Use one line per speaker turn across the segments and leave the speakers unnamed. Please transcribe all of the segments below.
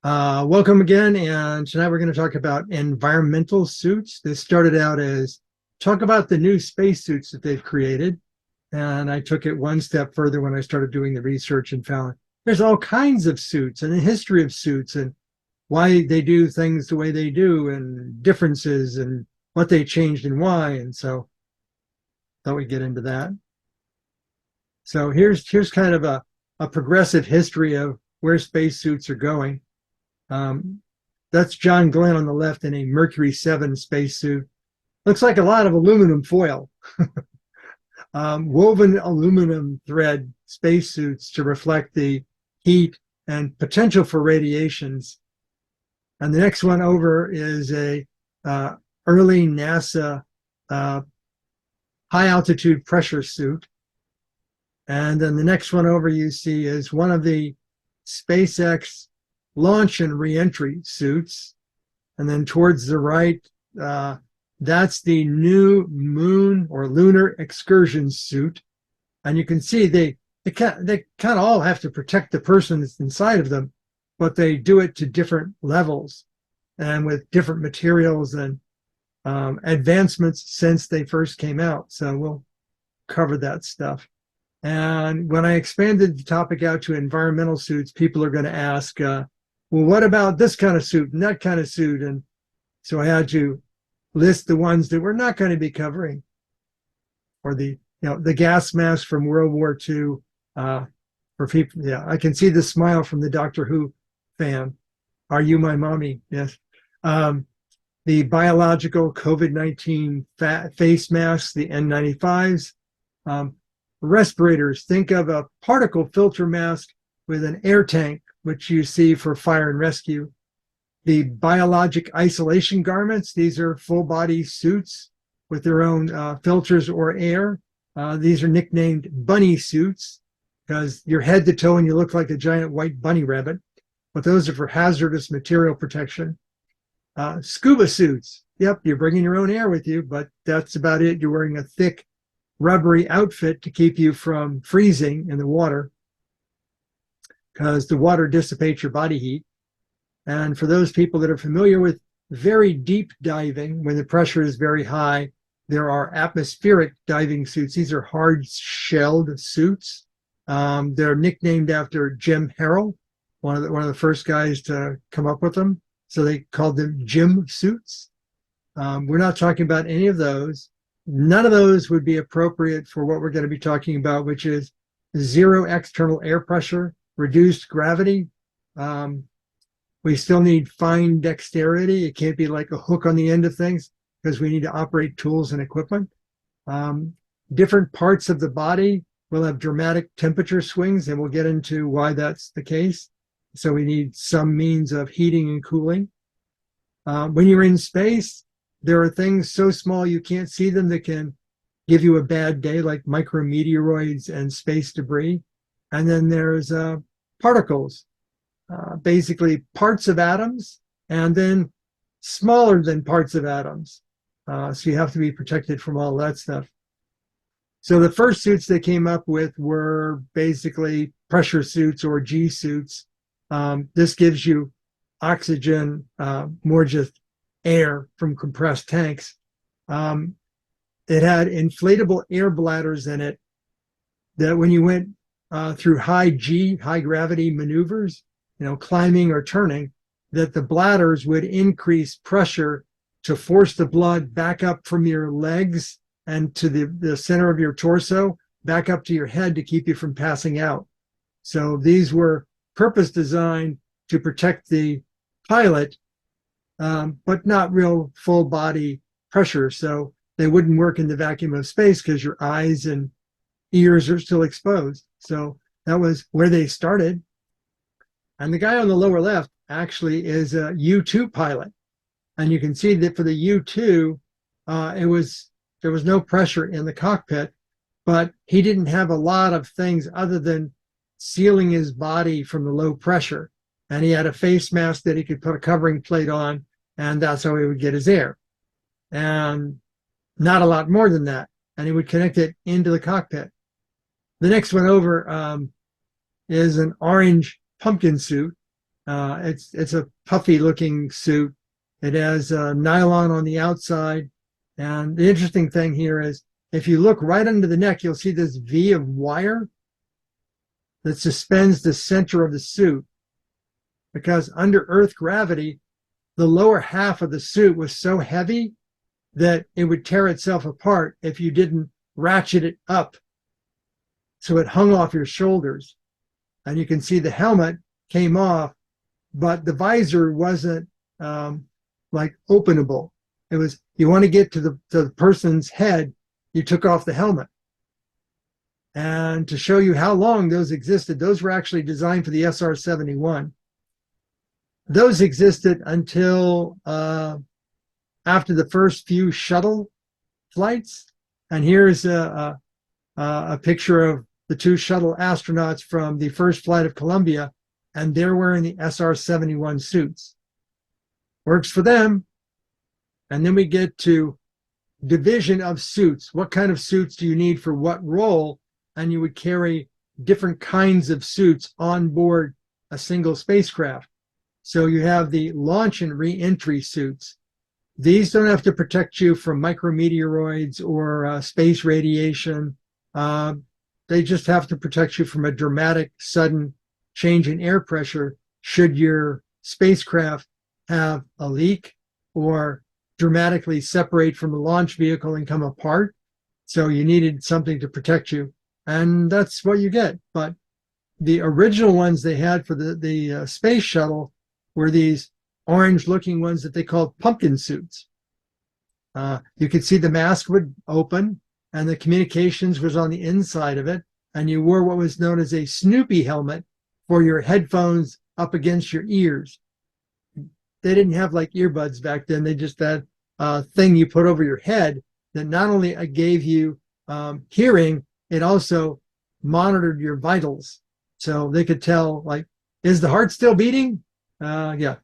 Welcome again, and tonight we're going to talk about environmental suits. This started out as talk about the new spacesuits that they've created, and I took it one step further when I started doing the research and found there's all kinds of suits and a history of suits and why they do things the way they do and differences and what they changed and why. And so thought we'd get into that. So here's kind of a progressive history of where spacesuits are going. That's John Glenn on the left in a Mercury 7 spacesuit. Looks like a lot of aluminum foil. Woven aluminum thread spacesuits to reflect the heat and potential for radiations. And the next one over is a early NASA high altitude pressure suit. And then the next one over you see is one of the SpaceX launch and reentry suits. And then towards the right, that's the new moon or lunar excursion suit. And you can see they kind of all have to protect the person that's inside of them, but they do it to different levels and with different materials and advancements since they first came out. So we'll cover that stuff. And when I expanded the topic out to environmental suits, people are going to ask, well, what about this kind of suit and that kind of suit? And so I had to list the ones that we're not going to be covering, or the gas mask from World War II. For people, yeah, I can see the smile from the Doctor Who fan. Are you my mommy? Yes. The biological COVID-19 face masks, the N95s. Respirators, think of a particle filter mask with an air tank, which you see for fire and rescue. The biologic isolation garments, these are full body suits with their own filters or air. These are nicknamed bunny suits because you're head to toe and you look like a giant white bunny rabbit, but those are for hazardous material protection. Scuba suits, yep, you're bringing your own air with you, but that's about it. You're wearing a thick rubbery outfit to keep you from freezing in the water because the water dissipates your body heat. And for those people that are familiar with very deep diving, when the pressure is very high, there are atmospheric diving suits. These are hard-shelled suits. They're nicknamed after Jim Harrell, one of the first guys to come up with them. So they called them Jim suits. We're not talking about any of those. None of those would be appropriate for what we're going to be talking about, which is zero external air pressure, reduced gravity. We still need fine dexterity. It can't be like a hook on the end of things because we need to operate tools and equipment. Different parts of the body will have dramatic temperature swings, and we'll get into why that's the case. So we need some means of heating and cooling. When you're in space, there are things so small you can't see them that can give you a bad day, like micrometeoroids and space debris. And then there's particles, basically parts of atoms, and then smaller than parts of atoms. So you have to be protected from all that stuff. So the first suits they came up with were basically pressure suits or G suits. This gives you oxygen, more just air from compressed tanks. It had inflatable air bladders in it that when you went through high gravity maneuvers, climbing or turning, that the bladders would increase pressure to force the blood back up from your legs and to the center of your torso, back up to your head to keep you from passing out. So these were purpose designed to protect the pilot, but not real full body pressure. So they wouldn't work in the vacuum of space because your eyes and ears are still exposed. So that was where they started. And the guy on the lower left actually is a U-2 pilot. And you can see that for the U-2, there was no pressure in the cockpit, but he didn't have a lot of things other than sealing his body from the low pressure. And he had a face mask that he could put a covering plate on, and that's how he would get his air. And not a lot more than that. And he would connect it into the cockpit. The next one over is an orange pumpkin suit. It's a puffy looking suit. It has nylon on the outside. And the interesting thing here is if you look right under the neck, you'll see this V of wire that suspends the center of the suit, because under Earth gravity, the lower half of the suit was so heavy that it would tear itself apart if you didn't ratchet it up so it hung off your shoulders. And you can see the helmet came off, but the visor wasn't like openable. It was, you want to get to the person's head, you took off the helmet. And to show you how long those existed, those were actually designed for the SR-71. Those existed until after the first few shuttle flights. And here's a picture of the two shuttle astronauts from the first flight of Columbia, and they're wearing the SR-71 suits. Works for them. And then we get to division of suits. What kind of suits do you need for what role? And you would carry different kinds of suits on board a single spacecraft. So you have the launch and re-entry suits. These don't have to protect you from micrometeoroids or space radiation. They just have to protect you from a dramatic, sudden change in air pressure should your spacecraft have a leak or dramatically separate from the launch vehicle and come apart. So you needed something to protect you. And that's what you get. But the original ones they had for the space shuttle were these orange-looking ones that they called pumpkin suits. You could see the mask would open, and the communications was on the inside of it, and you wore what was known as a Snoopy helmet for your headphones up against your ears. They didn't have like earbuds back then. They just had a thing you put over your head that not only gave you hearing, it also monitored your vitals. So they could tell, like, is the heart still beating? Yeah.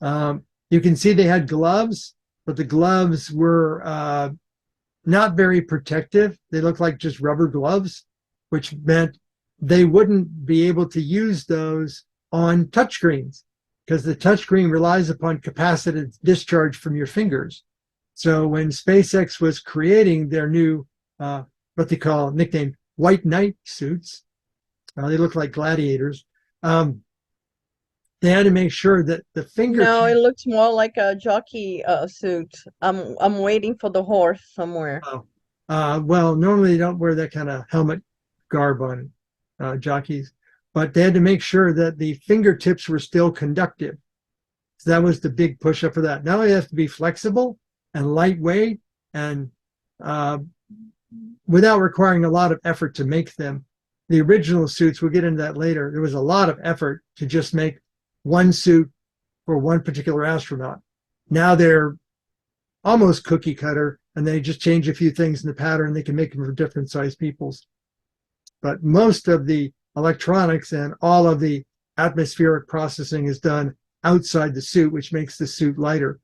You can see they had gloves, but the gloves were not very protective. They looked like just rubber gloves, which meant they wouldn't be able to use those on touchscreens because the touchscreen relies upon capacitive discharge from your fingers. So when SpaceX was creating their new, what they call nicknamed White Knight suits, they look like gladiators. They had to make sure that the finger.
No, it looks more like a jockey suit. I'm waiting for the horse somewhere.
Well, normally they don't wear that kind of helmet garb on jockeys, but they had to make sure that the fingertips were still conductive. So that was the big push up for that. Now they have to be flexible and lightweight and without requiring a lot of effort to make them. The original suits, we'll get into that later, there was a lot of effort to just make one suit for one particular astronaut. Now they're almost cookie cutter, and they just change a few things in the pattern. They can make them for different size peoples. But most of the electronics and all of the atmospheric processing is done outside the suit, which makes the suit lighter.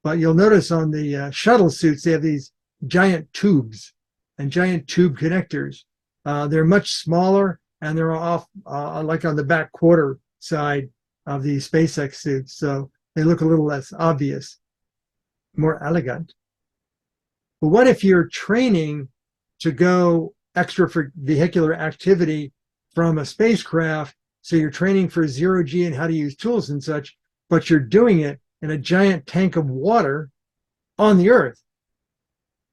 But you'll notice on the shuttle suits, they have these giant tubes and giant tube connectors. They're much smaller, and they're off like on the back quarter side of the SpaceX suits, so they look a little less obvious, more elegant. But what if you're training to go extravehicular activity from a spacecraft, so you're training for zero-G and how to use tools and such, but you're doing it in a giant tank of water on the Earth?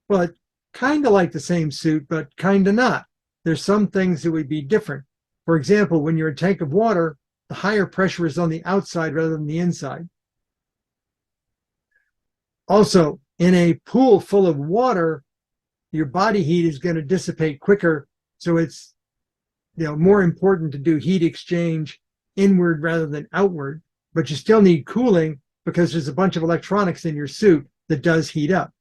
Well, it's kind of like the same suit, but kind of not. There's some things that would be different. For example, when you're in a tank of water, the higher pressure is on the outside rather than the inside. Also, in a pool full of water, your body heat is going to dissipate quicker. So it's more important to do heat exchange inward rather than outward. But you still need cooling because there's a bunch of electronics in your suit that does heat up.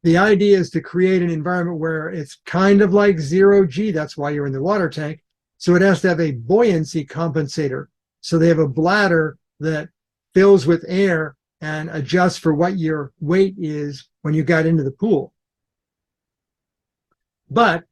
The idea is to create an environment where it's kind of like zero-G. That's why you're in the water tank. So it has to have a buoyancy compensator. So they have a bladder that fills with air and adjusts for what your weight is when you got into the pool. But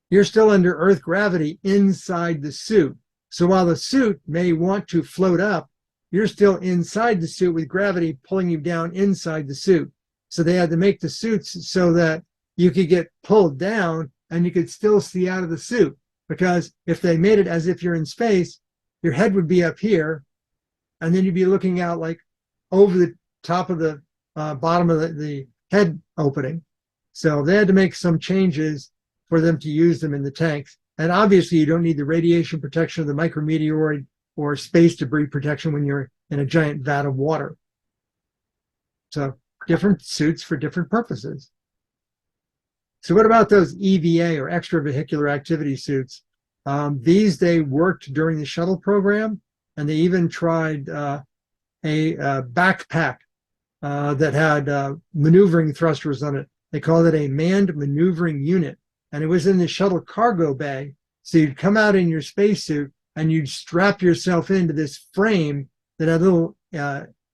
you're still under Earth gravity inside the suit. So while the suit may want to float up, you're still inside the suit with gravity pulling you down inside the suit. So they had to make the suits so that you could get pulled down and you could still see out of the suit. Because if they made it as if you're in space, your head would be up here, and then you'd be looking out like over the top of the bottom of the head opening. So they had to make some changes for them to use them in the tanks. And obviously, you don't need the radiation protection of the micrometeoroid or space debris protection when you're in a giant vat of water. So different suits for different purposes. So what about those EVA or extravehicular activity suits? These, they worked during the shuttle program, and they even tried a backpack that had maneuvering thrusters on it. They called it a manned maneuvering unit, and it was in the shuttle cargo bay. So you'd come out in your spacesuit and you'd strap yourself into this frame that had little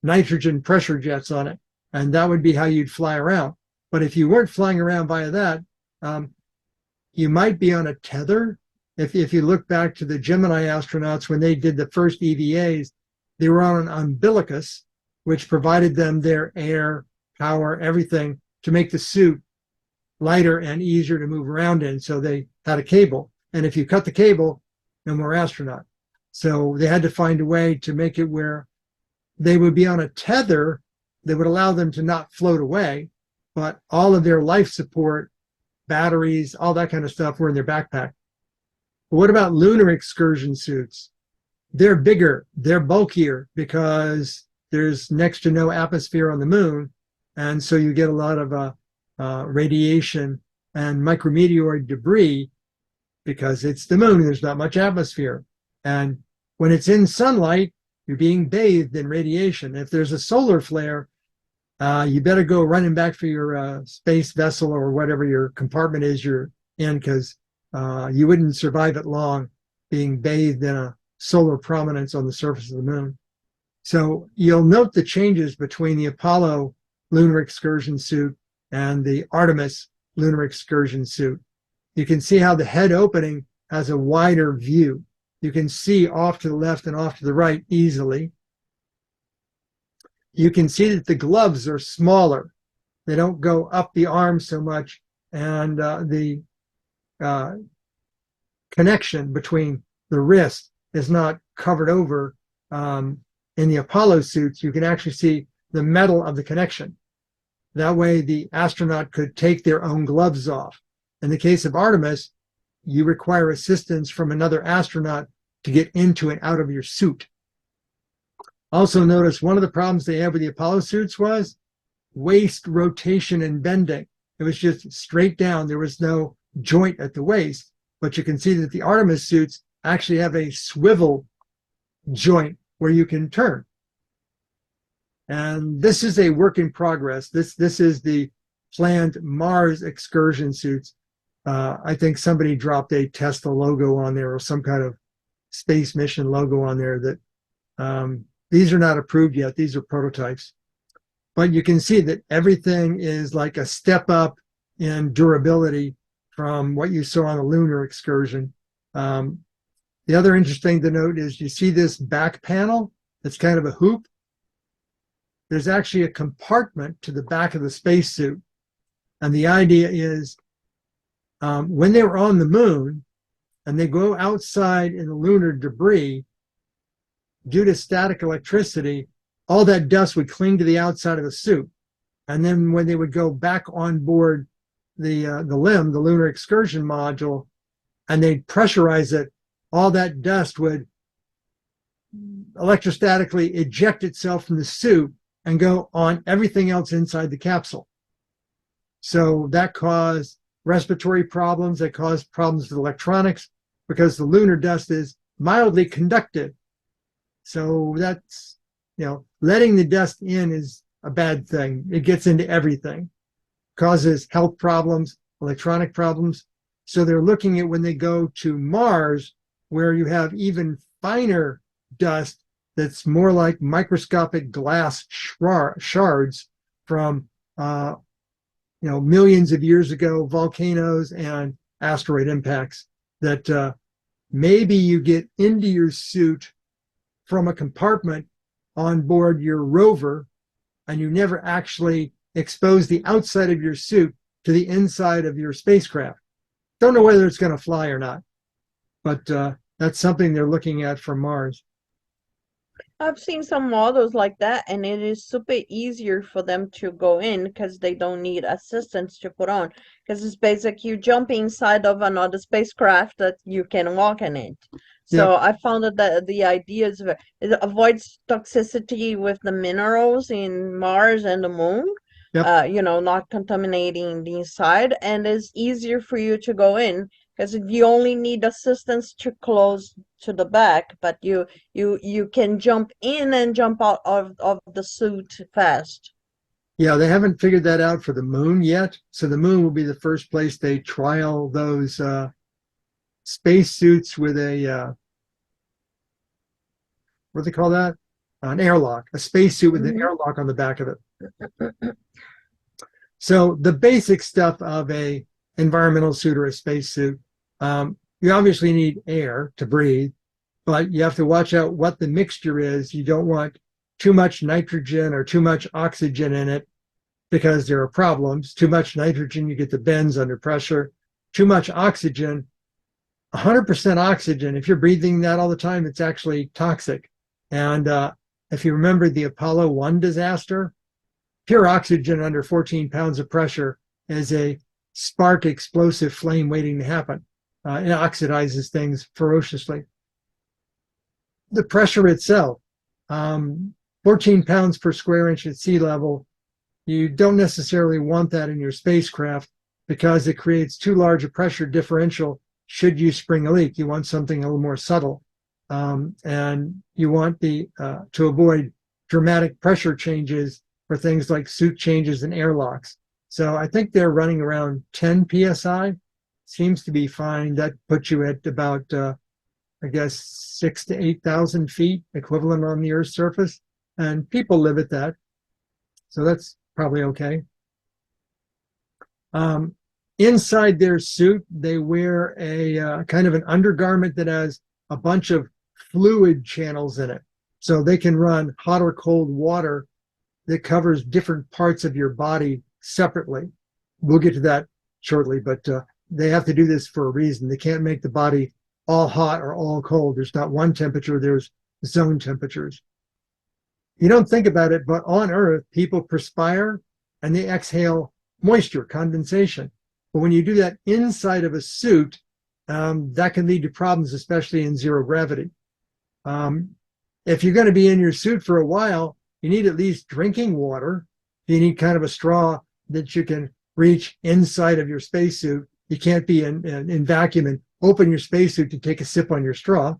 nitrogen pressure jets on it, and that would be how you'd fly around. But if you weren't flying around via that, you might be on a tether. If you look back to the Gemini astronauts, when they did the first EVAs, they were on an umbilicus, which provided them their air, power, everything to make the suit lighter and easier to move around in. So they had a cable. And if you cut the cable, no more astronaut. So they had to find a way to make it where they would be on a tether that would allow them to not float away, but all of their life support, batteries, all that kind of stuff were in their backpack. But what about lunar excursion suits? They're bigger, they're bulkier because there's next to no atmosphere on the moon. And so you get a lot of radiation and micrometeoroid debris because it's the moon, there's not much atmosphere. And when it's in sunlight, you're being bathed in radiation. If there's a solar flare, you better go running back for your space vessel or whatever your compartment is you're in, because you wouldn't survive it long being bathed in a solar prominence on the surface of the moon. So you'll note the changes between the Apollo lunar excursion suit and the Artemis lunar excursion suit. You can see how the head opening has a wider view. You can see off to the left and off to the right easily. You can see that the gloves are smaller. They don't go up the arm so much, and the connection between the wrist is not covered over. In the Apollo suits, you can actually see the metal of the connection. That way the astronaut could take their own gloves off. In the case of Artemis, you require assistance from another astronaut to get into and out of your suit. Also notice one of the problems they had with the Apollo suits was waist rotation and bending. It was just straight down. There was no joint at the waist. But you can see that the Artemis suits actually have a swivel joint where you can turn. And this is a work in progress. This is the planned Mars excursion suits. I think somebody dropped a Tesla logo on there or some kind of space mission logo on there. That these are not approved yet. These are prototypes. But you can see that everything is like a step up in durability from what you saw on the lunar excursion. The other interesting to note is you see this back panel that's kind of a hoop. There's actually a compartment to the back of the spacesuit. And the idea is when they were on the moon and they go outside in the lunar debris, due to static electricity, all that dust would cling to the outside of the suit. And then when they would go back on board the LIM, the Lunar Excursion Module, and they'd pressurize it, all that dust would electrostatically eject itself from the suit and go on everything else inside the capsule. So that caused respiratory problems, that caused problems with electronics, because the lunar dust is mildly conductive. So that's, letting the dust in is a bad thing. It gets into everything, causes health problems, electronic problems. So they're looking at when they go to Mars, where you have even finer dust that's more like microscopic glass shards from, millions of years ago, volcanoes and asteroid impacts that maybe you get into your suit from a compartment on board your rover, and you never actually expose the outside of your suit to the inside of your spacecraft. Don't know whether it's going to fly or not, but that's something they're looking at for Mars.
I've seen some models like that, and it is super easier for them to go in because they don't need assistance to put on. Because it's basic, you jump inside of another spacecraft that you can walk in it.
Yep,
So I found that the idea is it avoids toxicity with the minerals in Mars and the moon.
yep.
Not contaminating the inside, and it's easier for you to go in because you only need assistance to close to the back, but you can jump in and jump out of the suit fast.
Yeah, they haven't figured that out for the moon yet. So the moon will be the first place they trial those spacesuits with a, what do they call that? An airlock, a spacesuit with an
Hmm.
airlock on the back of it. So the basic stuff of a environmental suit or a spacesuit, you obviously need air to breathe, but you have to watch out what the mixture is. You don't want too much nitrogen or too much oxygen in it because there are problems. Too much nitrogen, you get the bends under pressure. Too much oxygen, 100% oxygen, if you're breathing that all the time, it's actually toxic. And if you remember the Apollo 1 disaster, pure oxygen under 14 pounds of pressure is a spark explosive flame waiting to happen. It oxidizes things ferociously. The pressure itself, 14 pounds per square inch at sea level, you don't necessarily want that in your spacecraft because it creates too large a pressure differential should you spring a leak. You want something a little more subtle. And you want to avoid dramatic pressure changes for things like suit changes and airlocks. So I think they're running around 10 psi. Seems to be fine. That puts you at about, I guess, 6,000 to 8,000 feet equivalent on the Earth's surface. And people live at that. So that's probably okay. Inside their suit, they wear a kind of an undergarment that has a bunch of fluid channels in it. So they can run hot or cold water that covers different parts of your body separately. We'll get to that shortly, but they have to do this for a reason. They can't make the body all hot or all cold. There's not one temperature, there's zone temperatures. You don't think about it, but on Earth, people perspire and they exhale moisture, condensation. But when you do that inside of a suit, that can lead to problems, especially in zero gravity. If you're going to be in your suit for a while, you need at least drinking water. You need kind of a straw that you can reach inside of your spacesuit. You can't be in vacuum and open your spacesuit to take a sip on your straw.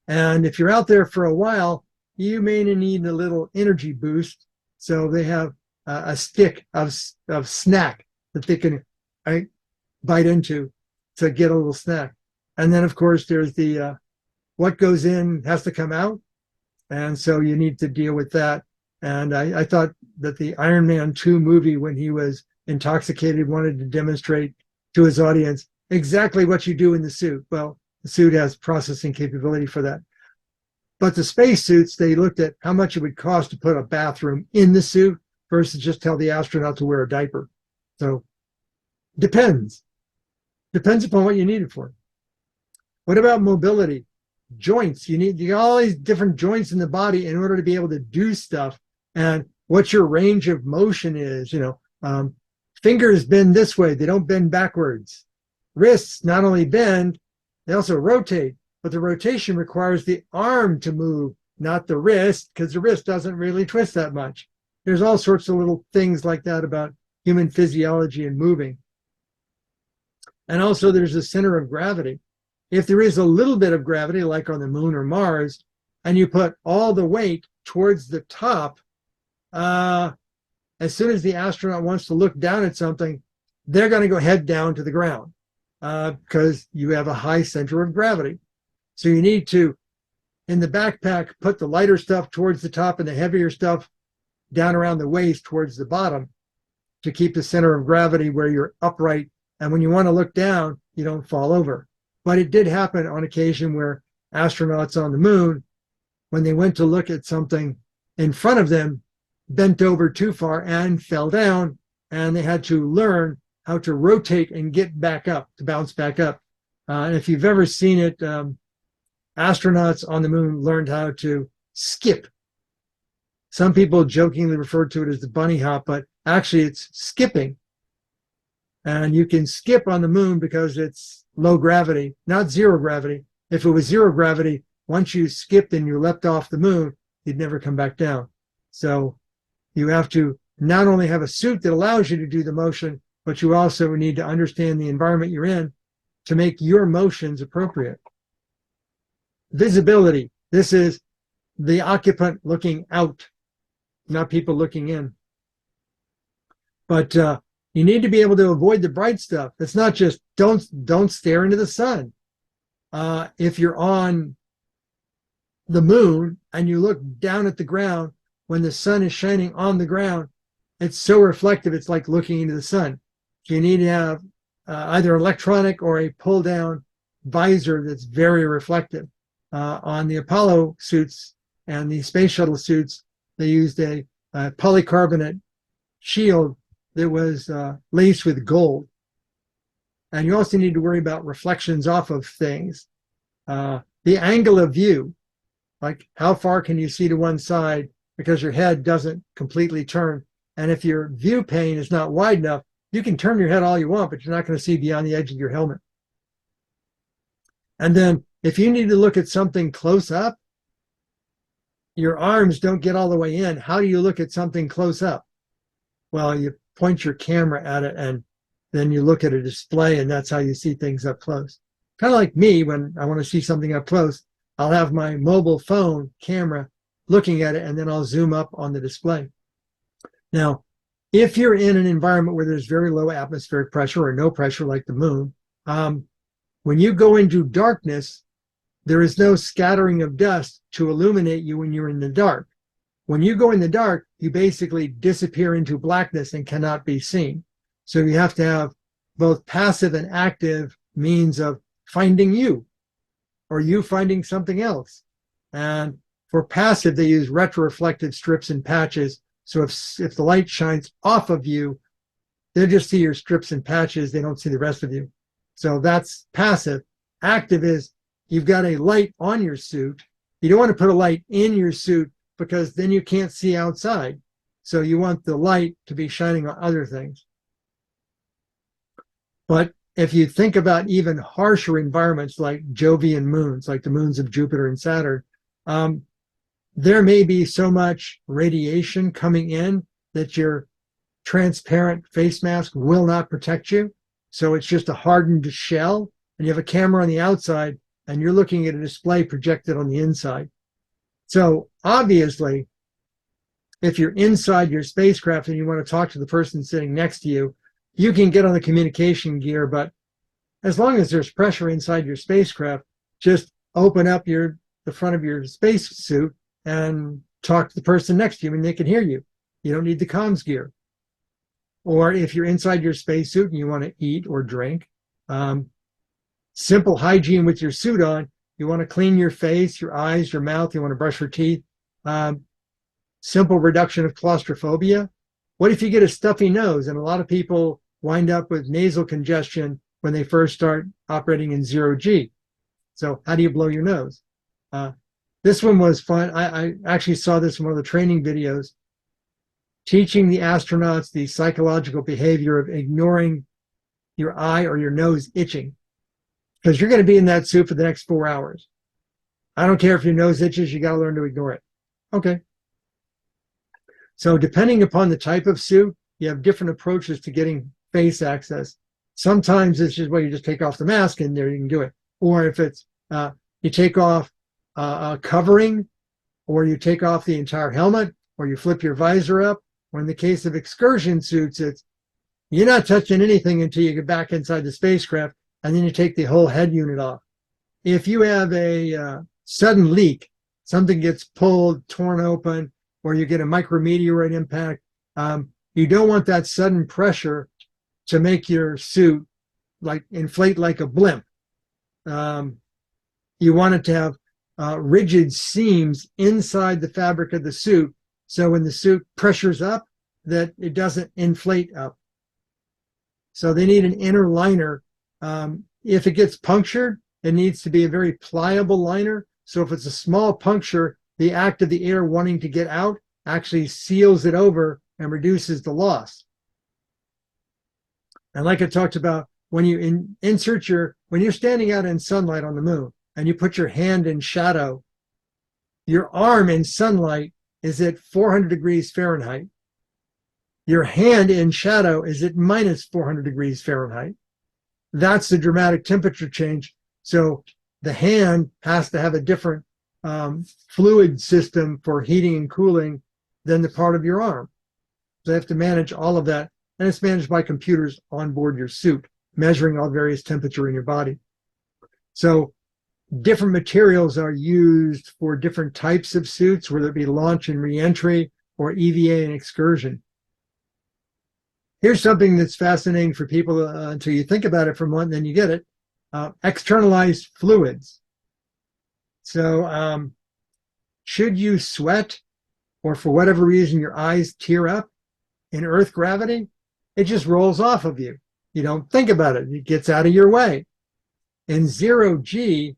And if you're out there for a while, you may need a little energy boost. So they have a stick of snack that they can bite into to get a little snack. And then, of course, there's the what goes in has to come out. And so you need to deal with that. And I thought that the Iron Man 2 movie, when he was intoxicated, wanted to demonstrate to his audience exactly what you do in the suit. Well, the suit has processing capability for that. But the spacesuits, they looked at how much it would cost to put a bathroom in the suit versus just tell the astronaut to wear a diaper. So depends. Depends upon what you need it for. What about mobility? Joints. You need all these different joints in the body in order to be able to do stuff. And what your range of motion is, fingers bend this way. They don't bend backwards. Wrists not only bend, they also rotate. But the rotation requires the arm to move, not the wrist, because the wrist doesn't really twist that much. There's all sorts of little things like that about human physiology and moving. And also there's a center of gravity. If there is a little bit of gravity, like on the moon or Mars, and you put all the weight towards the top, as soon as the astronaut wants to look down at something, they're going to go head down to the ground because you have a high center of gravity. So you need to, in the backpack, put the lighter stuff towards the top and the heavier stuff down around the waist towards the bottom to keep the center of gravity where you're upright. And when you want to look down, you don't fall over. But it did happen on occasion where astronauts on the moon, when they went to look at something in front of them, bent over too far and fell down, and they had to learn how to rotate and get back up, to bounce back up. And if you've ever seen it, astronauts on the moon learned how to skip. Some people jokingly refer to it as the bunny hop, but actually it's skipping. And you can skip on the moon because it's low gravity, not zero gravity. If it was zero gravity, once you skipped and you leapt off the moon, you'd never come back down. So you have to not only have a suit that allows you to do the motion, but you also need to understand the environment you're in to make your motions appropriate. Visibility. This is the occupant looking out, not people looking in. But you need to be able to avoid the bright stuff. It's not just don't stare into the sun. If you're on the moon and you look down at the ground when the sun is shining on the ground, it's so reflective, it's like looking into the sun. So you need to have either electronic or a pull down visor that's very reflective. On the Apollo suits and the space shuttle suits, they used a polycarbonate shield that was laced with gold. And you also need to worry about reflections off of things. The angle of view, like how far can you see to one side because your head doesn't completely turn. And if your view pane is not wide enough, you can turn your head all you want, but you're not going to see beyond the edge of your helmet. And then if you need to look at something close up, your arms don't get all the way in. How do you look at something close up? Well, you point your camera at it and then you look at a display, and that's how you see things up close. Kind of like me, when I want to see something up close, I'll have my mobile phone camera looking at it, and then I'll zoom up on the display. Now, if you're in an environment where there's very low atmospheric pressure or no pressure like the moon, when you go into darkness, there is no scattering of dust to illuminate you when you're in the dark. When you go in the dark, you basically disappear into blackness and cannot be seen. So you have to have both passive and active means of finding you, or you finding something else. And for passive, they use retroreflective strips and patches. So if the light shines off of you, they'll just see your strips and patches. They don't see the rest of you. So that's passive. Active is you've got a light on your suit. You don't want to put a light in your suit because then you can't see outside. So you want the light to be shining on other things. But if you think about even harsher environments like Jovian moons, like the moons of Jupiter and Saturn, there may be so much radiation coming in that your transparent face mask will not protect you. So it's just a hardened shell, and you have a camera on the outside, and you're looking at a display projected on the inside. So obviously, if you're inside your spacecraft and you want to talk to the person sitting next to you, you can get on the communication gear, but as long as there's pressure inside your spacecraft, just open up the front of your spacesuit and talk to the person next to you and they can hear you. You don't need the comms gear. Or if you're inside your spacesuit and you want to eat or drink, simple hygiene with your suit on. You want to clean your face, your eyes, your mouth. You want to brush your teeth. Simple reduction of claustrophobia. What if you get a stuffy nose? And a lot of people wind up with nasal congestion when they first start operating in 0G. So how do you blow your nose? This one was fun. I actually saw this in one of the training videos, teaching the astronauts the psychological behavior of ignoring your eye or your nose itching, because you're going to be in that suit for the next 4 hours. I don't care if your nose itches, you got to learn to ignore it. Okay. So depending upon the type of suit, you have different approaches to getting face access. Sometimes it's just, well, you just take off the mask and there you can do it. Or if it's, you take off a covering, or you take off the entire helmet, or you flip your visor up. Or in the case of excursion suits, it's you're not touching anything until you get back inside the spacecraft, and then you take the whole head unit off. If you have a sudden leak, something gets pulled, torn open, or you get a micrometeorite impact, you don't want that sudden pressure to make your suit like inflate like a blimp. you want it to have rigid seams inside the fabric of the suit. So when the suit pressures up, that it doesn't inflate up. So they need an inner liner. If it gets punctured, it needs to be a very pliable liner. So if it's a small puncture, the act of the air wanting to get out actually seals it over and reduces the loss. And like I talked about, when you when you're standing out in sunlight on the moon and you put your hand in shadow, your arm in sunlight is at 400 degrees Fahrenheit. Your hand in shadow is at minus 400 degrees Fahrenheit. That's the dramatic temperature change. So the hand has to have a different fluid system for heating and cooling than the part of your arm. So they have to manage all of that. And it's managed by computers on board your suit, measuring all various temperature in your body. So different materials are used for different types of suits, whether it be launch and reentry or EVA and excursion. Here's something that's fascinating for people until you think about it for a moment, then you get it. Externalized fluids. So should you sweat or for whatever reason your eyes tear up in Earth gravity, it just rolls off of you. You don't think about it. It gets out of your way. In 0G,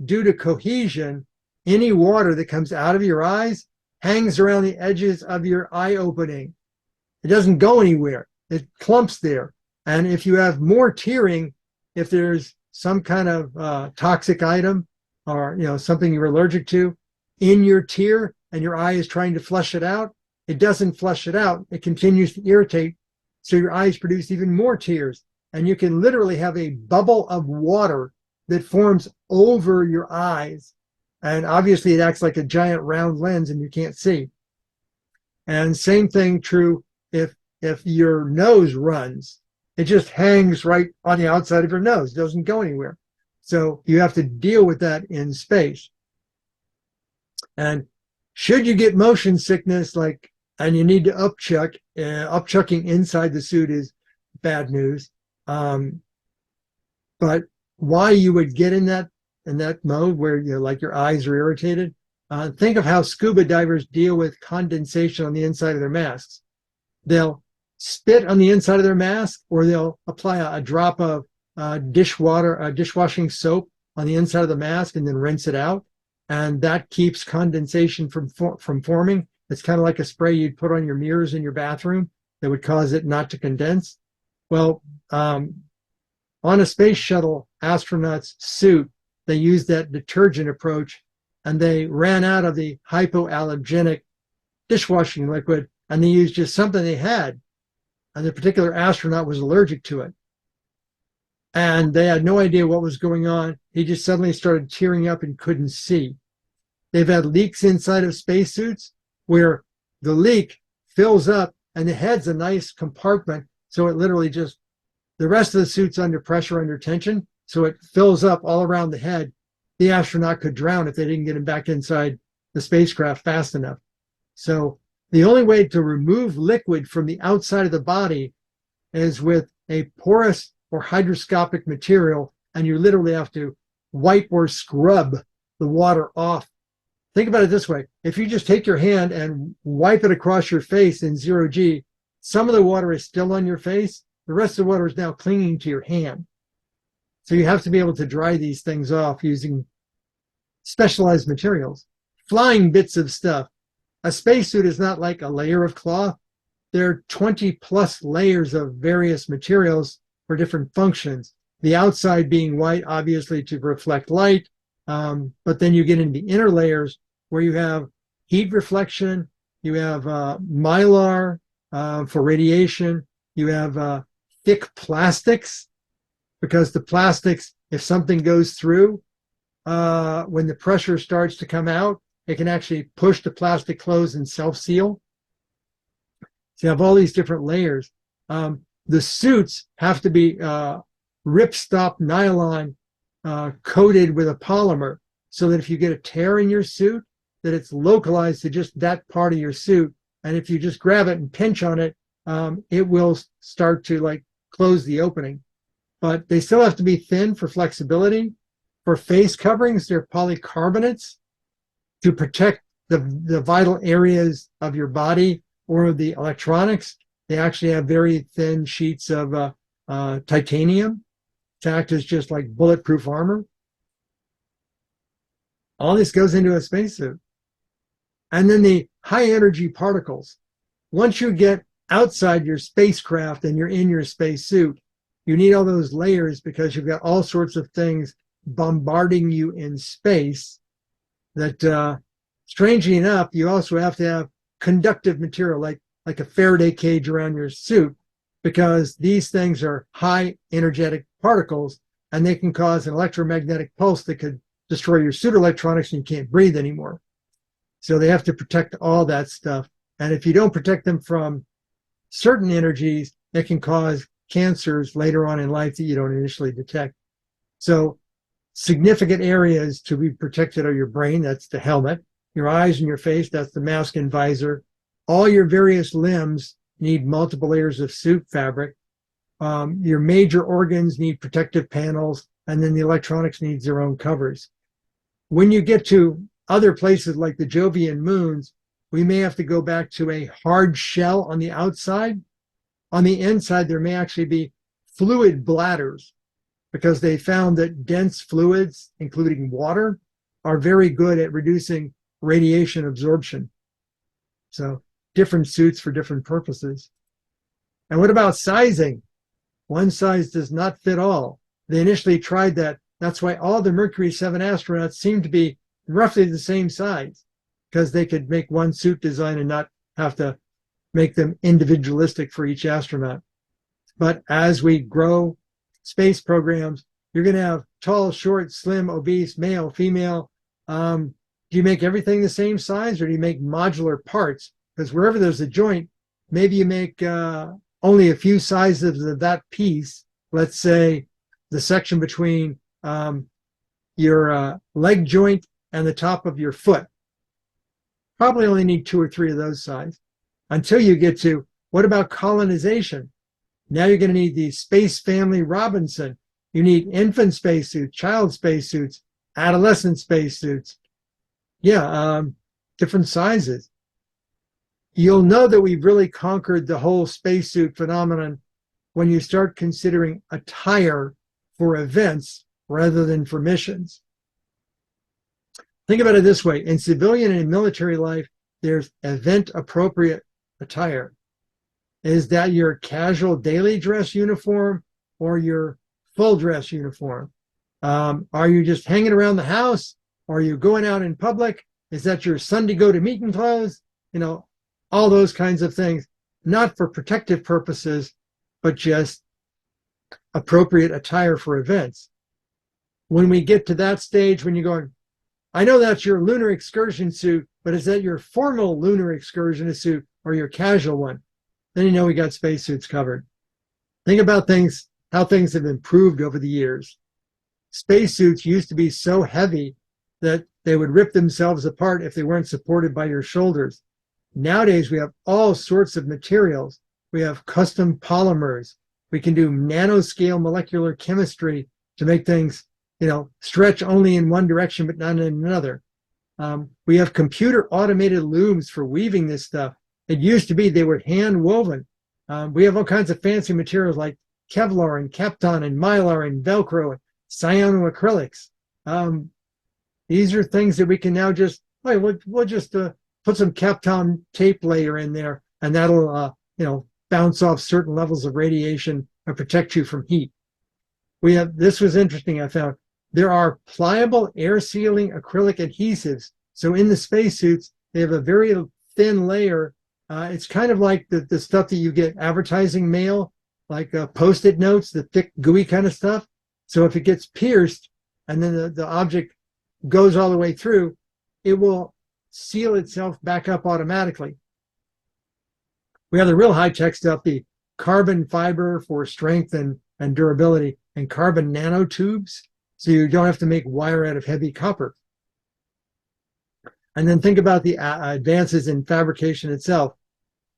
due to cohesion, any water that comes out of your eyes hangs around the edges of your eye opening. It doesn't go anywhere. It clumps there. And if you have more tearing, if there's some kind of toxic item or something you're allergic to in your tear and your eye is trying to flush it out, it doesn't flush it out. It continues to irritate. So your eyes produce even more tears. And you can literally have a bubble of water that forms over your eyes. And obviously it acts like a giant round lens and you can't see. And same thing true if your nose runs. It just hangs right on the outside of your nose. It doesn't go anywhere. So you have to deal with that in space. And should you get motion sickness, and you need to upchuck, upchucking inside the suit is bad news. But why you would get in that mode where your eyes are irritated, think of how scuba divers deal with condensation on the inside of their masks. They'll spit on the inside of their mask, or they'll apply a drop of dishwashing soap on the inside of the mask and then rinse it out. And that keeps condensation from forming. It's kind of like a spray you'd put on your mirrors in your bathroom that would cause it not to condense. Well, on a space shuttle astronaut's suit, they used that detergent approach, and they ran out of the hypoallergenic dishwashing liquid, and they used just something they had. And the particular astronaut was allergic to it. And they had no idea what was going on. He just suddenly started tearing up and couldn't see. They've had leaks inside of spacesuits where the leak fills up and the head's a nice compartment. So it literally just, the rest of the suit's under pressure, under tension. So it fills up all around the head. The astronaut could drown if they didn't get him back inside the spacecraft fast enough. So the only way to remove liquid from the outside of the body is with a porous or hygroscopic material, and you literally have to wipe or scrub the water off. Think about it this way. If you just take your hand and wipe it across your face in 0G, some of the water is still on your face. The rest of the water is now clinging to your hand. So you have to be able to dry these things off using specialized materials. Flying bits of stuff. A spacesuit is not like a layer of cloth. There are 20 plus layers of various materials for different functions. The outside being white, obviously to reflect light, but then you get into the inner layers where you have heat reflection, you have mylar for radiation, you have thick plastics, because the plastics, if something goes through, when the pressure starts to come out, it can actually push the plastic close and self-seal. So you have all these different layers. The suits have to be ripstop nylon coated with a polymer, so that if you get a tear in your suit, that it's localized to just that part of your suit. And if you just grab it and pinch on it, it will start to close the opening. But they still have to be thin for flexibility. For face coverings, they're polycarbonates to protect the vital areas of your body or the electronics. They actually have very thin sheets of titanium to act as just like bulletproof armor. All this goes into a spacesuit. And then the high energy particles. Once you get outside your spacecraft and you're in your spacesuit, you need all those layers because you've got all sorts of things bombarding you in space that, strangely enough, you also have to have conductive material like a Faraday cage around your suit, because these things are high energetic particles and they can cause an electromagnetic pulse that could destroy your suit electronics and you can't breathe anymore. So they have to protect all that stuff. And if you don't protect them from certain energies, it can cause cancers later on in life that you don't initially detect. So significant areas to be protected are your brain, that's the helmet, your eyes and your face, that's the mask and visor. All your various limbs need multiple layers of suit fabric. Your major organs need protective panels, and then the electronics needs their own covers. When you get to other places like the Jovian moons, we may have to go back to a hard shell on the outside. On the inside, there may actually be fluid bladders, because they found that dense fluids, including water, are very good at reducing radiation absorption. So different suits for different purposes. And what about sizing? One size does not fit all. They initially tried that. That's why all the Mercury 7 astronauts seem to be roughly the same size, because they could make one suit design and not have to make them individualistic for each astronaut. But as we grow space programs, you're going to have tall, short, slim, obese, male, female. Do you make everything the same size, or do you make modular parts? Because wherever there's a joint, maybe you make only a few sizes of that piece. Let's say the section between your leg joint and the top of your foot. Probably only need 2 or 3 of those size, until you get to, what about colonization? Now you're going to need the Space Family Robinson. You need infant spacesuits, child spacesuits, adolescent spacesuits. Yeah, different sizes. You'll know that we've really conquered the whole spacesuit phenomenon when you start considering attire for events rather than for missions. Think about it this way. In civilian and military life, there's event-appropriate attire. Is that your casual daily dress uniform or your full dress uniform? Are you just hanging around the house? Or are you going out in public? Is that your Sunday go-to-meeting clothes? You know, all those kinds of things, not for protective purposes, but just appropriate attire for events. When we get to that stage, when you're going, I know that's your lunar excursion suit, but is that your formal lunar excursion suit or your casual one? Then you know we got spacesuits covered. Think about things, how things have improved over the years. Spacesuits used to be so heavy that they would rip themselves apart if they weren't supported by your shoulders. Nowadays, we have all sorts of materials. We have custom polymers. We can do nanoscale molecular chemistry to make things, stretch only in one direction, but not in another. We have computer automated looms for weaving this stuff. It used to be they were hand woven. We have all kinds of fancy materials like Kevlar and Kapton and Mylar and Velcro and cyanoacrylics. These are things that we can now just, we'll just put some Kapton tape layer in there, and that'll, bounce off certain levels of radiation and protect you from heat. This was interesting, I found. There are pliable air sealing acrylic adhesives. So in the spacesuits, they have a very thin layer. It's kind of like the stuff that you get advertising mail, like Post-it notes, the thick, gooey kind of stuff. So if it gets pierced and then the object goes all the way through, it will seal itself back up automatically. We have the real high-tech stuff, the carbon fiber for strength and durability, and carbon nanotubes, so you don't have to make wire out of heavy copper. And then think about the advances in fabrication itself.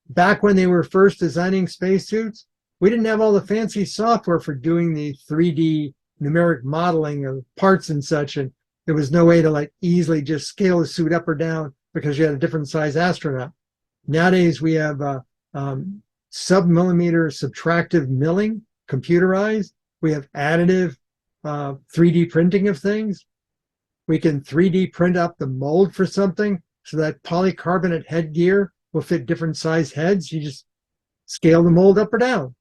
Back when they were first designing spacesuits, we didn't have all the fancy software for doing the 3D numeric modeling of parts and such, and there was no way to like easily just scale the suit up or down because you had a different size astronaut. Nowadays we have sub-millimeter subtractive milling, computerized. We have additive 3D printing of things. We can 3D print up the mold for something so that polycarbonate headgear will fit different size heads. You just scale the mold up or down.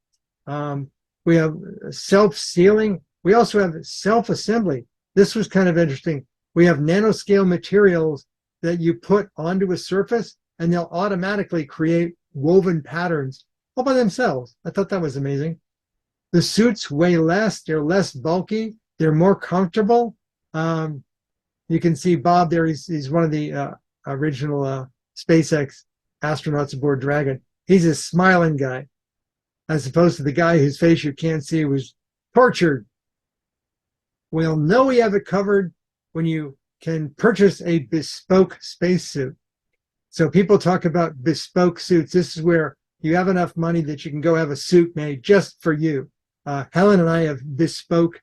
We have self-sealing. We also have self-assembly. This was kind of interesting. We have nanoscale materials that you put onto a surface and they'll automatically create woven patterns all by themselves. I thought that was amazing. The suits weigh less. They're less bulky. They're more comfortable. You can see Bob there. He's one of the original SpaceX astronauts aboard Dragon. He's a smiling guy, as opposed to the guy whose face you can't see was tortured. We'll know we have it covered when you can purchase a bespoke spacesuit. So people talk about bespoke suits. This is where you have enough money that you can go have a suit made just for you. Helen and I have bespoke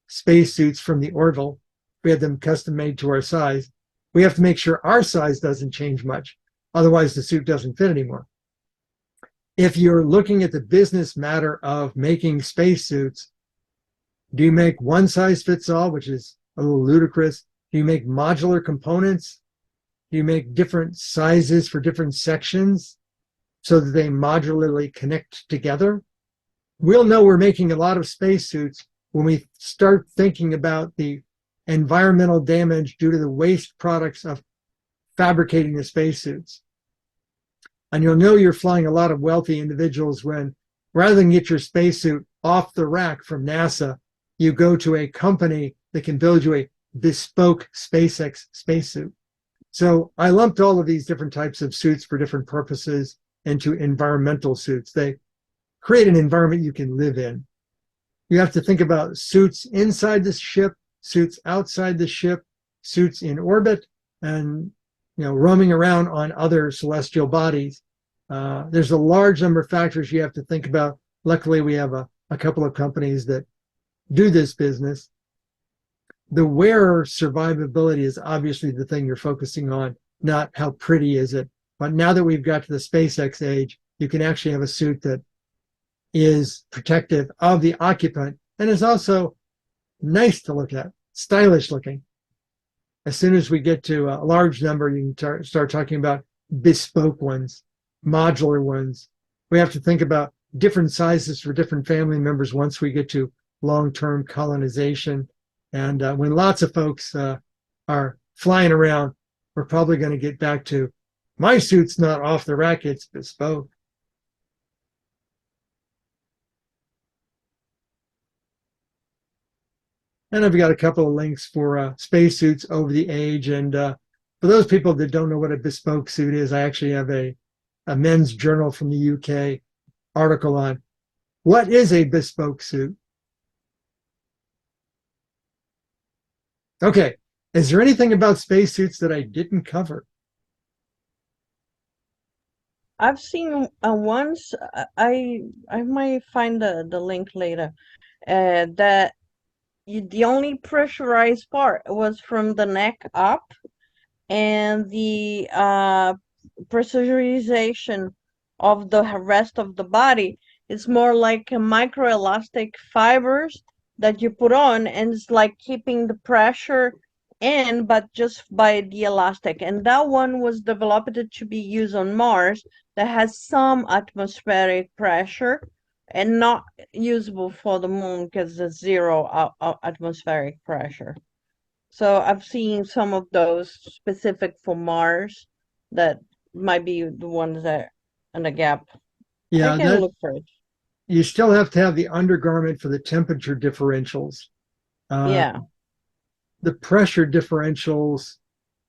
spacesuits from the Orville. We had them custom made to our size. We have to make sure our size doesn't change much. Otherwise, the suit doesn't fit anymore. If you're looking at the business matter of making spacesuits, do you make one size fits all, which is a little ludicrous? Do you make modular components? Do you make different sizes for different sections so that they modularly connect together? We'll know we're making a lot of spacesuits when we start thinking about the environmental damage due to the waste products of fabricating the spacesuits. And you'll know you're flying a lot of wealthy individuals when, rather than get your spacesuit off the rack from NASA, you go to a company that can build you a bespoke SpaceX spacesuit. So I lumped all of these different types of suits for different purposes into environmental suits. They create an environment you can live in. You have to think about suits inside the ship, suits outside the ship, suits in orbit, and roaming around on other celestial bodies. There's a large number of factors you have to think about. Luckily, we have a couple of companies that do this business. The wearer survivability is obviously the thing you're focusing on, not how pretty is it. But now that we've got to the SpaceX age, you can actually have a suit that is protective of the occupant and is also nice to look at, stylish looking. As soon as we get to a large number, you can start talking about bespoke ones, modular ones. We have to think about different sizes for different family members once we get to long-term colonization. And when lots of folks are flying around, we're probably going to get back to, my suit's not off the rack, it's bespoke. And I've got a couple of links for spacesuits over the age. And for those people that don't know what a bespoke suit is, I actually have a men's journal from the UK article on what is a bespoke suit. Okay, is there anything about spacesuits that I didn't cover?
I've seen once. I might find the link later. That the only pressurized part was from the neck up, and the pressurization of the rest of the body is more like a microelastic fibers that you put on, and it's like keeping the pressure in, but just by the elastic. And that one was developed to be used on Mars, that has some atmospheric pressure and not usable for the moon because it's zero atmospheric pressure. So I've seen some of those specific for Mars that might be the ones that in the gap.
Yeah,
I can look for it.
You still have to have the undergarment for the temperature differentials.
Yeah.
The pressure differentials,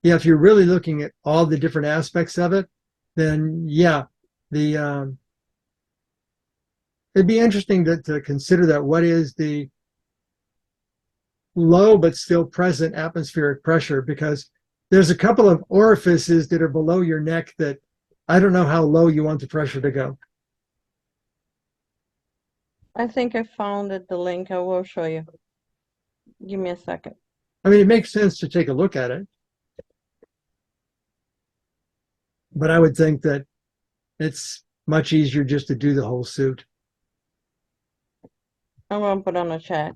yeah, if you're really looking at all the different aspects of it, then yeah, it'd be interesting to consider that. What is the low but still present atmospheric pressure? Because there's a couple of orifices that are below your neck that I don't know how low you want the pressure to go.
I think I found it, the link. I will show you. Give me a second.
I mean, it makes sense to take a look at it, but I would think that it's much easier just to do the whole suit.
I'm gonna put on a chat.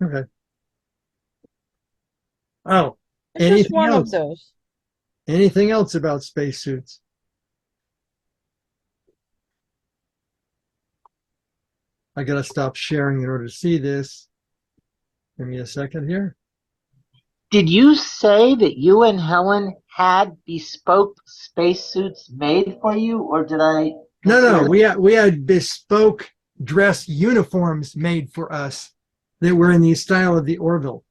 Okay. Oh,
It's just
anything
one of
else?
those.
Anything else about spacesuits? I gotta stop sharing in order to see this. Give me a second here.
Did you say that you and Helen had bespoke spacesuits made for you, or did I?
No, we had bespoke dress uniforms made for us that were in the style of the Orville.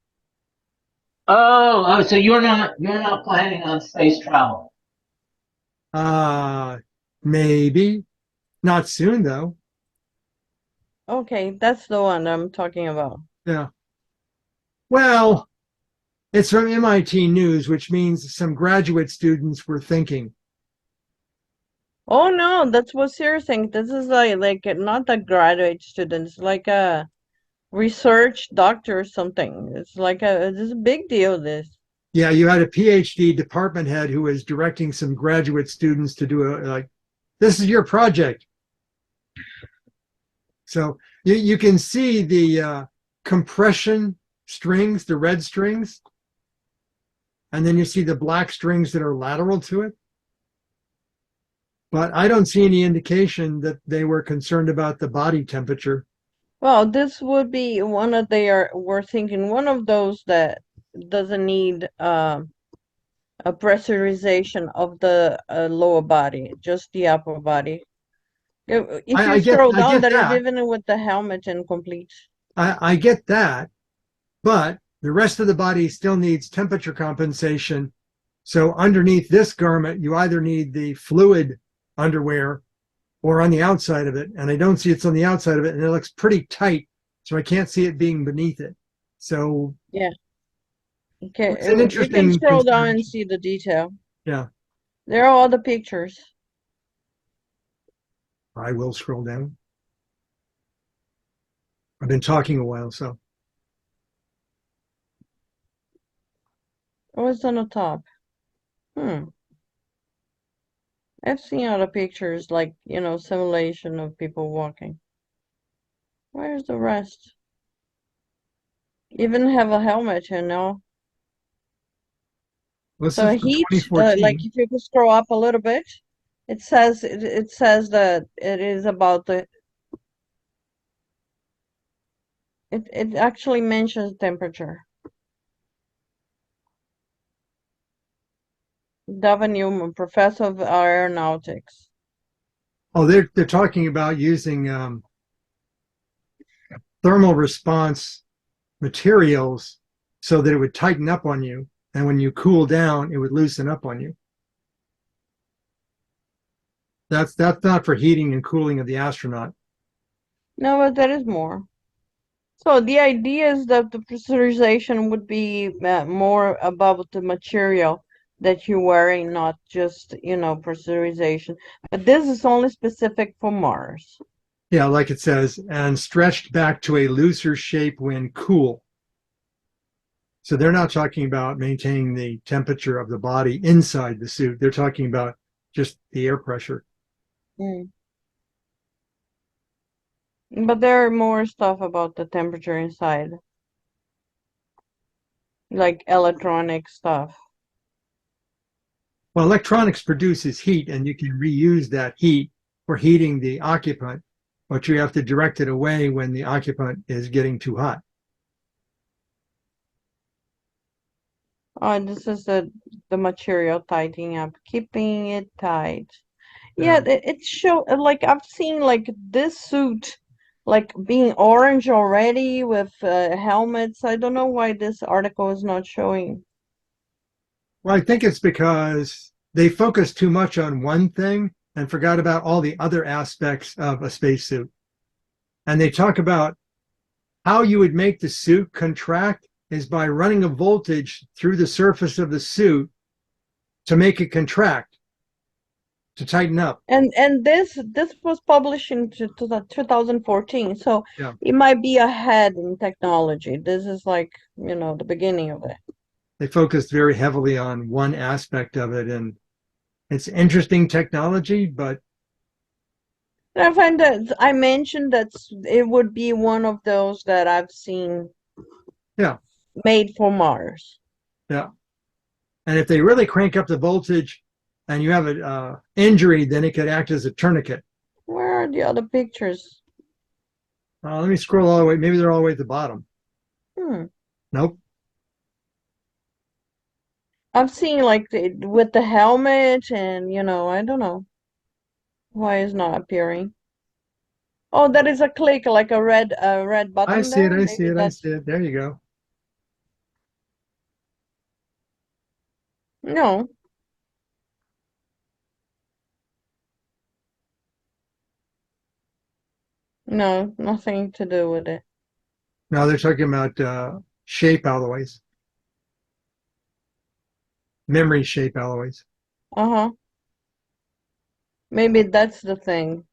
Oh, so you're not planning on space travel.
Maybe not soon though.
Okay, that's the one I'm talking about.
Yeah. Well, it's from MIT News, which means some graduate students were thinking.
Oh no, that's what you're saying. This is like not a graduate student. It's like a research doctor or something. It's like this is a big deal. This.
Yeah, you had a PhD department head who was directing some graduate students to do this is your project. So you can see the compression strings, the red strings, and then you see the black strings that are lateral to it. But I don't see any indication that they were concerned about the body temperature.
Well, this would be one of we're thinking one of those that doesn't need a pressurization of the lower body, just the upper body. If you
I
scroll down,
get
there is
that.
even with the helmet incomplete.
I get that, but the rest of the body still needs temperature compensation. So underneath this garment, you either need the fluid underwear or on the outside of it. And I don't see it's on the outside of it, and it looks pretty tight. So I can't see it being beneath it. So
yeah. Okay,
it's an
you
interesting
can scroll down and see the detail.
Yeah.
There are all the pictures.
I will scroll down. I've been talking a while, so.
Oh, it's on the top. I've seen other pictures, like, simulation of people walking. Where's the rest? Even have a helmet,
This
So
is from
heat,
2014.
like if you could scroll up a little bit, it says that it is about it actually mentions temperature. Dava Newman, professor of aeronautics.
Oh, they're talking about using thermal response materials so that it would tighten up on you. And when you cool down, it would loosen up on you. That's not for heating and cooling of the astronaut.
No, but there is more. So the idea is that the pressurization would be more about the material that you're wearing, not just, pressurization. But this is only specific for Mars.
Yeah, like it says, and stretched back to a looser shape when cool. So they're not talking about maintaining the temperature of the body inside the suit. They're talking about just the air pressure.
But there are more stuff about the temperature inside, like electronic stuff.
Well, electronics produces heat, and you can reuse that heat for heating the occupant, but you have to direct it away when the occupant is getting too hot.
Oh, this is the material tightening up, keeping it tight. Yeah, it show like I've seen like this suit like being orange already with helmets. I don't know why this article is not showing.
Well, I think it's because they focused too much on one thing and forgot about all the other aspects of a spacesuit. And they talk about how you would make the suit contract is by running a voltage through the surface of the suit to make it contract, to tighten up.
And this was published in 2014, so
Yeah.
it might be ahead in technology. This is like, the beginning of it.
They focused very heavily on one aspect of it, and it's interesting technology, but
And I find that I mentioned that it would be one of those that I've seen
yeah,
made for Mars.
yeah. And if they really crank up the voltage and you have an injury, then it could act as a tourniquet.
Where are the other pictures?
Let me scroll all the way. Maybe they're all the way at the bottom. Nope.
I've seen like with the helmet and, I don't know why it's not appearing. Oh, that is a click, like a red button
I see it.
there.
I see
Maybe
it. I
that's
see it. There you go.
no. No, nothing to do with it.
No, they're talking about shape alloys, memory shape alloys.
Uh-huh. Maybe that's the thing.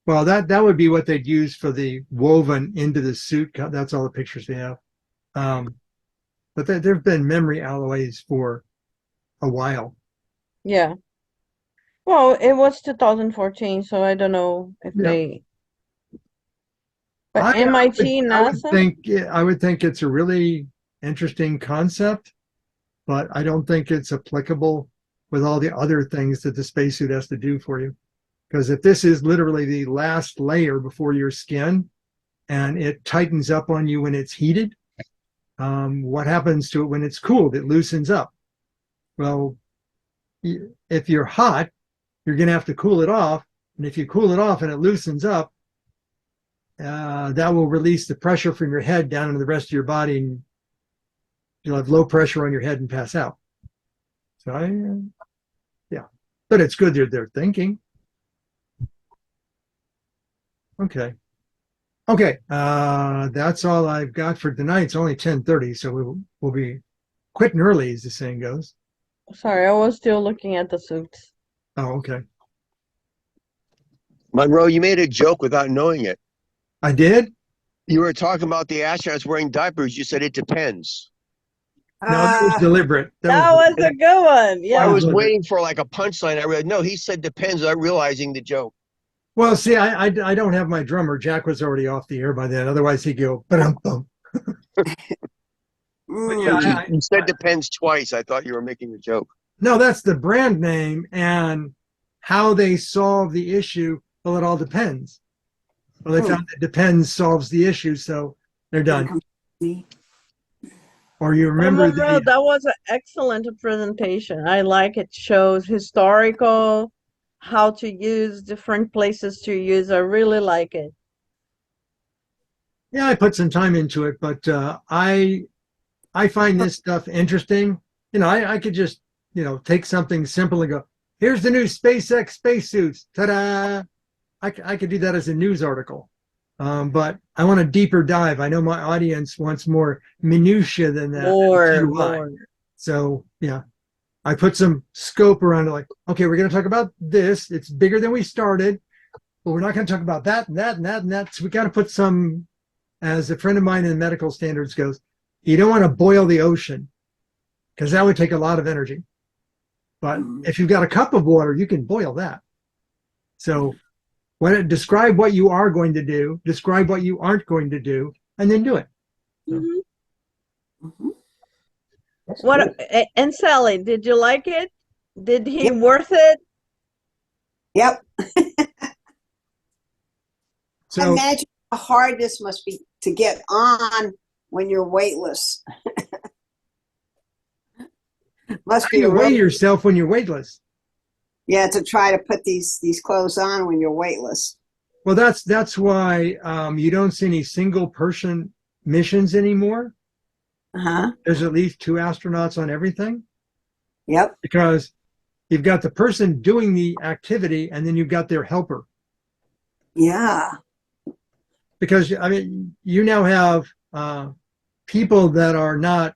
Well, that would be what they'd use for the woven into the suit. That's all the pictures they have. But there have been memory alloys for a while.
Yeah. Well, it was 2014, so I don't know if
Yeah.
they. But
I
MIT, NASA.
I would think it's a really interesting concept, but I don't think it's applicable with all the other things that the spacesuit has to do for you. Because if this is literally the last layer before your skin and it tightens up on you when it's heated, what happens to it when it's cooled? It loosens up. Well, if you're hot, you're going to have to cool it off. And if you cool it off and it loosens up, that will release the pressure from your head down into the rest of your body, and you'll have low pressure on your head and pass out. So, yeah. But it's good they're thinking. Okay. Okay. That's all I've got for tonight. It's only 10:30, so we'll be quitting early, as the saying goes.
Sorry, I was still looking at the suits.
Oh, okay.
Monroe, you made a joke without knowing it.
I did?
You were talking about the astronauts wearing diapers. You said it depends.
No, that was deliberate.
That was a good one. Yeah.
I was
deliberate.
waiting for like a punchline. I read, no, he said depends without realizing the joke.
Well, see, I don't have my drummer. Jack was already off the air by then. Otherwise, he'd go, ba-dum-bum. Yeah,
You said depends twice. I thought you were making a joke.
No, that's the brand name, and how they solve the issue, well, it all depends. Well, they found that depends solves the issue, so they're done. Or you remember
Monroe, that was an excellent presentation. I like it. Shows historical, how to use different places to use. I really like it.
Yeah, I put some time into it, but I find this stuff interesting. I could just, take something simple and go, here's the new SpaceX spacesuits. Ta-da! I could do that as a news article. But I want a deeper dive. I know my audience wants more minutia than that.
More.
So, yeah, I put some scope around it, like, okay, we're going to talk about this. It's bigger than we started, but we're not going to talk about that and that and that and that. So we got to put some, as a friend of mine in medical standards goes, you don't want to boil the ocean because that would take a lot of energy. But if you've got a cup of water, you can boil that. So describe what you are going to do, describe what you aren't going to do, and then do it.
What and Sally, did you like it? Did he worth it?
Yep.
So
imagine how hard this must be to get on when you're weightless. Must
how do
be
you
a
weigh
real,
yourself when you're weightless?
yeah, to try to put these clothes on when you're weightless.
Well, that's why you don't see any single person missions anymore.
Uh-huh.
There's at least 2 astronauts on everything,
Yep.
because you've got the person doing the activity and then you've got their helper.
Yeah.
Because, I mean, you now have people that are not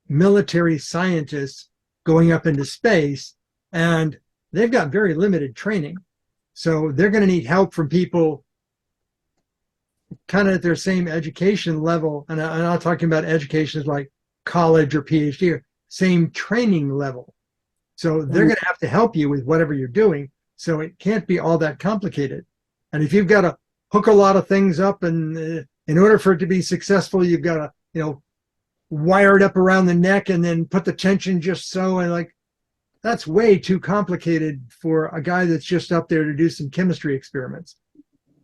military scientists going up into space, and they've got very limited training. So they're going to need help from people kind of at their same education level. And I'm not talking about education like college or PhD, or same training level. So they're going to have to help you with whatever you're doing. So it can't be all that complicated. And if you've got to hook a lot of things up, and in order for it to be successful, you've got to, wire it up around the neck and then put the tension just so, and like, that's way too complicated for a guy that's just up there to do some chemistry experiments.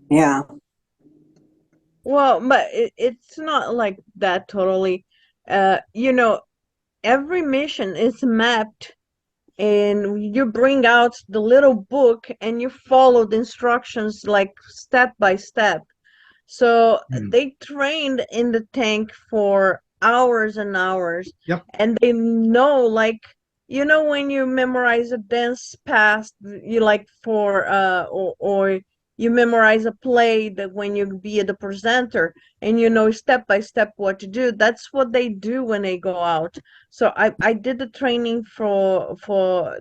Yeah.
Well, but it's not like that totally. Every mission is mapped, and you bring out the little book and you follow the instructions like step by step. So they trained in the tank for hours and hours.
Yep.
And they know, like, when you memorize a dance pass, you like for or you memorize a play that when you be the presenter and you know step by step what to do. That's what they do when they go out. So I did the training for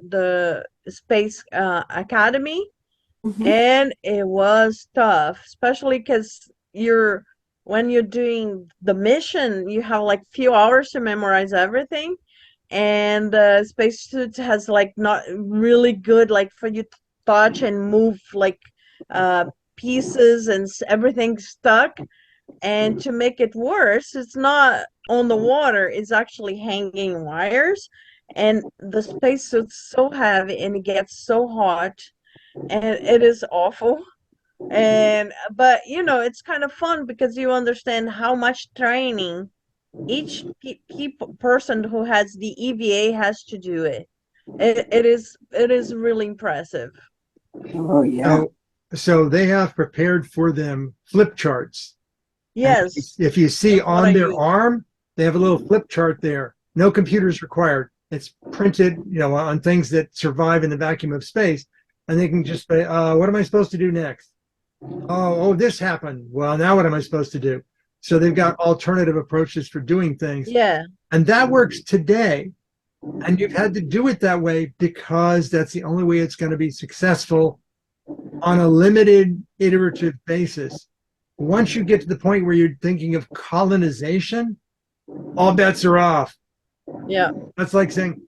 the Space Academy, and it was tough, especially because when you're doing the mission, you have like few hours to memorize everything, and the spacesuit has like not really good like for you to touch and move like pieces and everything stuck. And to make it worse, it's not on the water, it's actually hanging wires, and the spacesuit's so heavy and it gets so hot, and it is awful. But it's kind of fun because you understand how much training each person who has the EVA has to do it. It is really impressive.
Oh, yeah.
So they have prepared for them flip charts.
Yes.
And if you see
That's what
on
I
their
use.
arm, they have a little flip chart there. No computers required. It's printed, on things that survive in the vacuum of space. And they can just say, what am I supposed to do next? Oh, this happened. Well, now what am I supposed to do? So they've got alternative approaches for doing things.
Yeah.
And that works today. And you've had to do it that way because that's the only way it's going to be successful on a limited iterative basis. Once you get to the point where you're thinking of colonization, all bets are off.
Yeah.
That's like saying,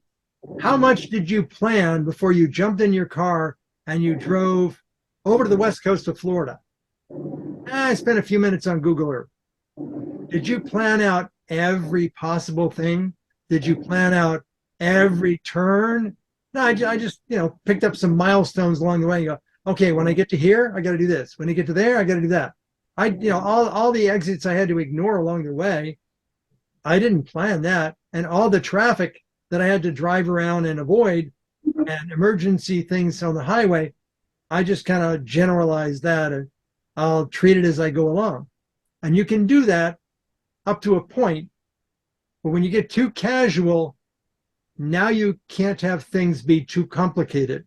how much did you plan before you jumped in your car and you drove over to the west coast of Florida? I spent a few minutes on Google Earth. Did you plan out every possible thing? Did you plan out every turn? No, I just, picked up some milestones along the way. You go, okay, when I get to here, I got to do this. When I get to there, I got to do that. All the exits I had to ignore along the way, I didn't plan that. And all the traffic that I had to drive around and avoid and emergency things on the highway, I just kind of generalized that, and I'll treat it as I go along. And you can do that up to a point, but when you get too casual, now you can't have things be too complicated.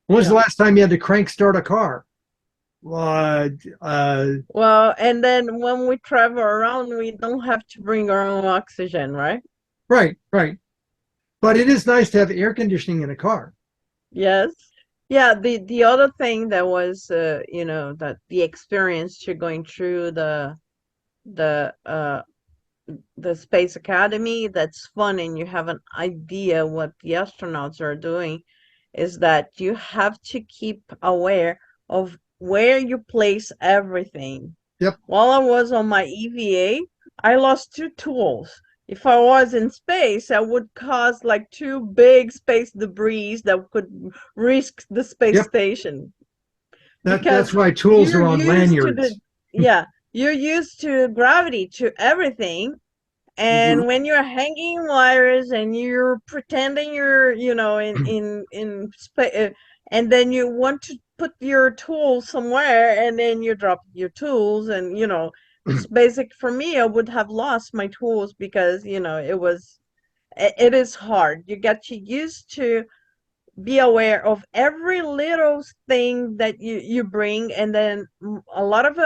When was the last time you had to crank start a car?
Well, and then when we travel around, we don't have to bring our own oxygen, right?
Right. But it is nice to have air conditioning in a car.
Yes. Yeah, the other thing that was that the experience to going through the Space Academy that's fun, and you have an idea what the astronauts are doing, is that you have to keep aware of where you place everything.
Yep.
While I was on my EVA, I lost 2 tools. If I was in space, I would cause like 2 big space debris that could risk the space station.
That's why tools are on lanyards.
You're used to gravity, to everything. And when you're hanging wires and you're pretending you're, in space, and then you want to put your tools somewhere, and then you drop your tools, and it's basic for me. I would have lost my tools because it is hard. You get used to be aware of every little thing that you bring, and then a lot of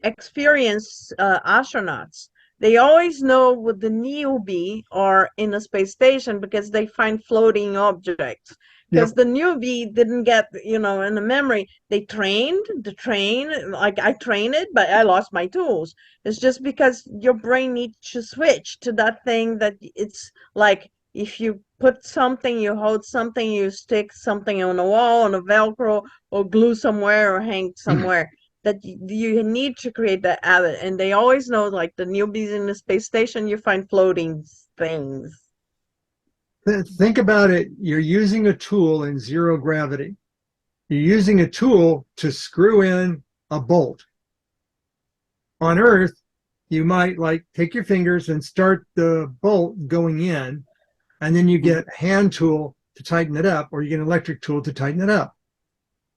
experienced astronauts, they always know what the newbie are in a space station because they find floating objects. Because
Yep.
the newbie didn't get, in the memory, they trained the train, like I trained it, but I lost my tools. It's just because your brain needs to switch to that thing that it's like if you put something, you hold something, you stick something on a wall, on a Velcro, or glue somewhere, or hang somewhere that you need to create that habit. And they always know, like the newbies in the space station, you find floating things.
Think about it. You're using a tool in zero gravity. You're using a tool to screw in a bolt. On Earth, you might like take your fingers and start the bolt going in, and then you get a hand tool to tighten it up, or you get an electric tool to tighten it up.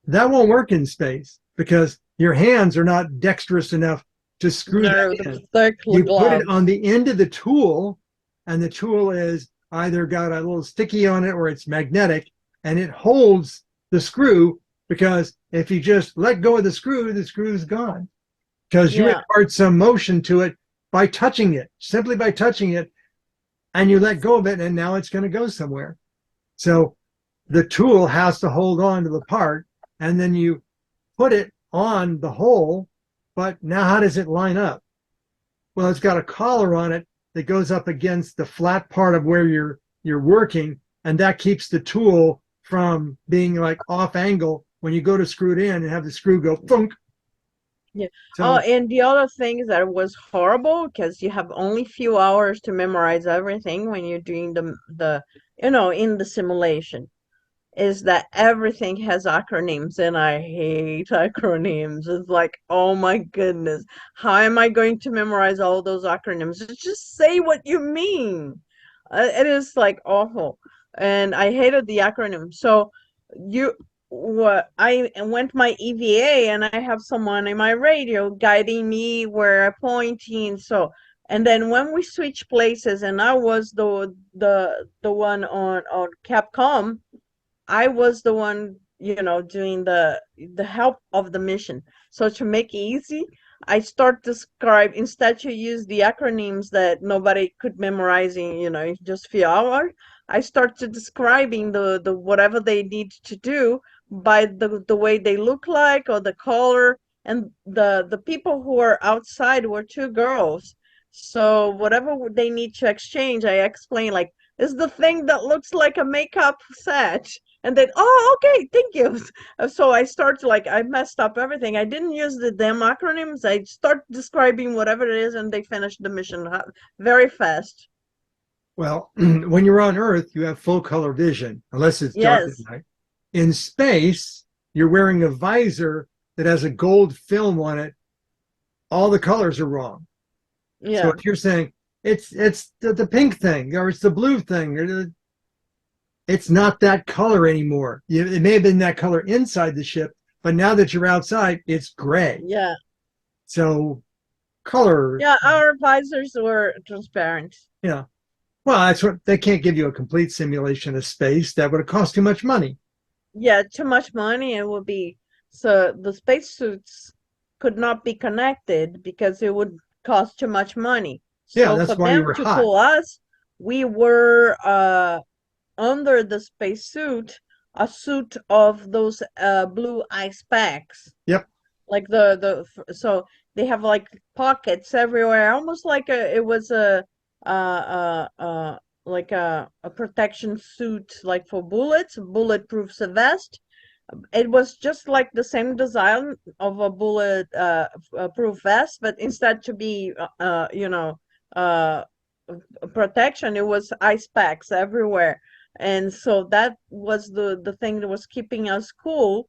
That won't work in space because your hands are not dexterous enough to screw
No,
that
the
in.
thick
You put it
gloves.
on the end of the tool, and the tool is either got a little sticky on it or it's magnetic, and it holds the screw, because if you just let go of the screw is gone. Because you
Yeah.
impart some motion to it by touching it, simply by touching it, and you let go of it, and now it's going to go somewhere. So the tool has to hold on to the part, and then you put it on the hole, but now how does it line up? Well, it's got a collar on it that goes up against the flat part of where you're working, and that keeps the tool from being like off angle when you go to screw it in and have the screw go thunk.
Yeah. Oh,
So
and the other thing is that it was horrible because you have only few hours to memorize everything when you're doing in the simulation. Is that everything has acronyms, and I hate acronyms. It's like, oh my goodness, how am I going to memorize all those acronyms? Just say what you mean. It is like awful, and I hated the acronym. So you, what I went my EVA, and I have someone in my radio guiding me where I'm pointing. So, and then when we switch places, and I was the one on Capcom, I was the one, doing the help of the mission. So to make it easy, I start describe instead to use the acronyms that nobody could memorize in just few hours. I start to describing the whatever they need to do by the way they look like or the color. And the people who are outside were two girls. So whatever they need to exchange, I explain like, is the thing that looks like a makeup set. And then, oh, okay, thank you. So I start like, I messed up everything. I didn't use the damn acronyms. I start describing whatever it is, and they finish the mission very fast.
well, when you're on Earth, you have full color vision, unless it's dark at
Yes.
night. In space, you're wearing a visor that has a gold film on it. All the colors are wrong. So
Yeah.
if you're saying it's the pink thing, or it's the blue thing, or it's not that color anymore. It may have been that color inside the ship, but now that you're outside, it's gray.
Yeah.
So color,
Yeah. Our visors were transparent.
yeah. Well, that's what they can't give you a complete simulation of space. That would have cost too much money.
Yeah. Too much money. It would be, so the spacesuits could not be connected because it would cost too much money.
Yeah,
So for
that's why you
them
were
to
hot.
pull us, we were under the spacesuit a suit of those blue ice packs,
Yep.
like so they have like pockets everywhere, almost like it was like a protection suit, like for bullets, bulletproof vest. It was just like the same design of a bullet proof vest, but instead to be uh protection, it was ice packs everywhere. And so that was the thing that was keeping us cool,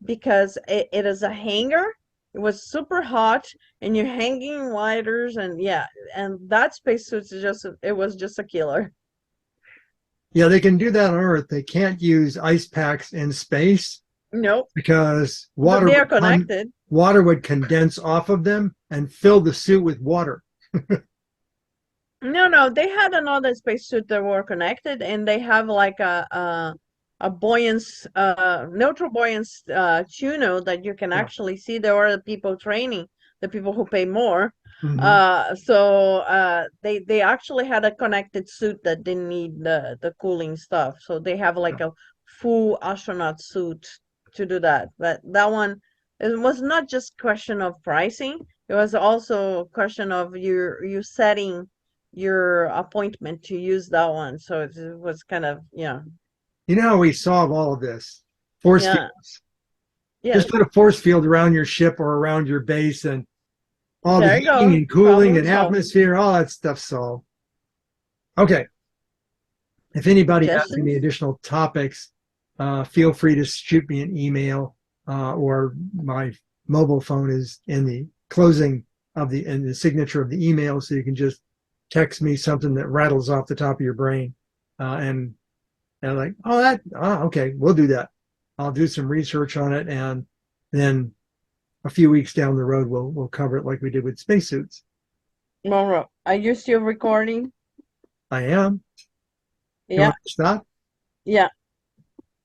because it is a hanger. It was super hot, and you're hanging lighters, and yeah, and that spacesuit is just, it was just a killer.
Yeah, they can do that on Earth. They can't use ice packs in space
Nope.
because
But they are connected.
water would condense off of them and fill the suit with water.
No, they had another spacesuit that were connected, and they have like a buoyance, neutral buoyance tunnel that you can
Yeah.
actually see. There are people training, the people who pay more.
Mhm.
They actually had a connected suit that didn't need the cooling stuff. So they have like a full astronaut suit to do that. But that one, it was not just question of pricing. It was also a question of you setting your appointment to use that one. So it was kind of, yeah.
You know how we solve all of this? Force
Yeah.
fields. Just
Yes.
put a force field around your ship or around your base, and all the
There you
heating
go.
and cooling
Problem
and
solved.
atmosphere, all that stuff solved. Okay. If anybody has any
Suggestions?
additional topics, feel free to shoot me an email, or my mobile phone is in the closing of in the signature of the email, so you can just text me something that rattles off the top of your brain, and like, okay, we'll do that. I'll do some research on it, and then a few weeks down the road, we'll cover it like we did with spacesuits.
Monroe, are you still recording?
I am. You
Yeah.
want to stop?
Yeah.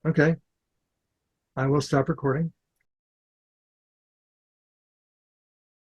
Okay. I will stop recording.